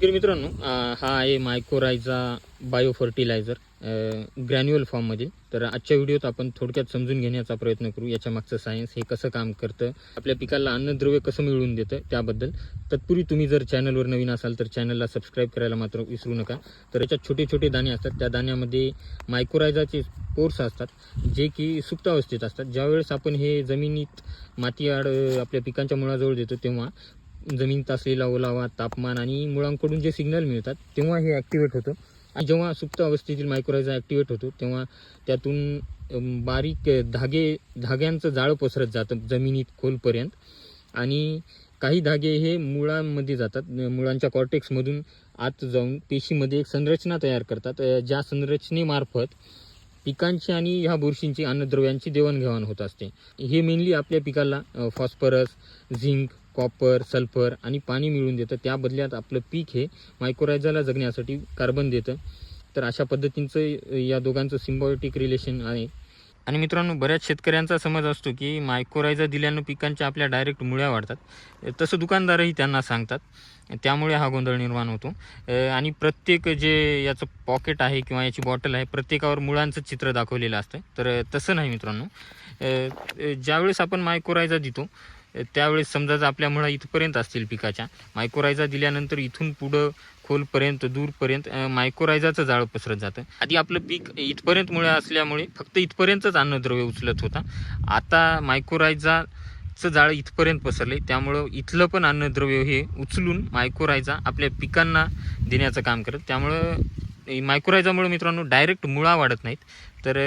तर मित्रांनो हा आहे मायकोरायझा बायो फर्टिलायझर ग्रॅन्युअल फॉर्ममध्ये. तर आजच्या व्हिडिओत आपण थोडक्यात समजून घेण्याचा प्रयत्न करू याच्या मागचं सायन्स, हे कसं काम करतं, आपल्या पिकाला अन्नद्रव्य कसं मिळवून देतं त्याबद्दल. तत्पूर्वी तुम्ही जर चॅनलवर नवीन असाल तर चॅनलला सबस्क्राईब करायला मात्र विसरू नका. तर याच्यात छोटे छोटे दाणे असतात, त्या दाण्यामध्ये मायकोरायझाचे पोर्स असतात जे की सुप्त अवस्थेत असतात. ज्यावेळेस आपण हे जमिनीत माती आपल्या पिकांच्या मुळाजवळ देतो तेव्हा जमिनीत असलेला ओलावा, तापमान आणि मुळांकडून जे सिग्नल मिळतात तेव्हा हे ॲक्टिवेट होतं. आणि जेव्हा सुप्त अवस्थेतील मायक्रोरायझा ॲक्टिवेट होतो तेव्हा त्यातून बारीक धाग्यांचं जाळं पसरत जातं जमिनीत खोलपर्यंत. आणि काही धागे हे मुळांमध्ये जातात, मुळांच्या कॉर्टेक्समधून आत जाऊन पेशीमध्ये एक संरचना तयार करतात, ज्या संरचनेमार्फत पिकांची आणि ह्या बुरशींची अन्नद्रव्यांची देवाणघेवाण होत असते. हे मेनली आपल्या पिकाला फॉस्फरस, झिंक, कॉपर, सल्फर आणि पाणी मिळवून देतं. त्या बदल्यात आपलं पीक हे मायक्रोरायझाला जगण्यासाठी कार्बन देतं. तर अशा पद्धतीचं या दोघांचं सिम्बायोटिक रिलेशन आहे. आणि मित्रांनो, बऱ्याच शेतकऱ्यांचा समज असतो की मायक्रोरायझा दिल्यानं पिकांच्या आपल्या डायरेक्ट मुळ्या वाढतात. तसं दुकानदारही त्यांना सांगतात, त्यामुळे हा गोंधळ निर्माण होतो. आणि प्रत्येक जे याचं पॉकेट आहे किंवा याची बॉटल आहे प्रत्येकावर मुळांचं चित्र दाखवलेलं असतं. तर तसं नाही मित्रांनो. ज्यावेळेस आपण मायक्रोरायझा देतो त्यावेळेस समजा जर आपल्या मुळा इथपर्यंत असतील पिकाच्या, मायक्रोरायझा दिल्यानंतर इथून पुढं खोलपर्यंत दूरपर्यंत मायक्रोरायझाचं जाळं पसरत जातं. आधी आपलं पीक इथपर्यंत मुळा असल्यामुळे फक्त इथपर्यंतच अन्नद्रव्य उचलत होता. आता मायक्रोरायझाचं जाळं इथपर्यंत पसरले, त्यामुळं इथलं पण अन्नद्रव्य हे उचलून मायक्रोरायझा आपल्या पिकांना देण्याचं काम करत. त्यामुळं मायक्रोरायझामुळे मित्रांनो डायरेक्ट मुळा वाढत नाहीत, तर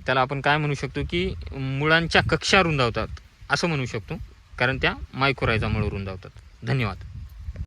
त्याला आपण काय म्हणू शकतो की मुळांच्या कक्षा रुंदावतात असं म्हणू शकतो, कारण त्या मायक्रोरायझामुळे रुंदावतात. धन्यवाद.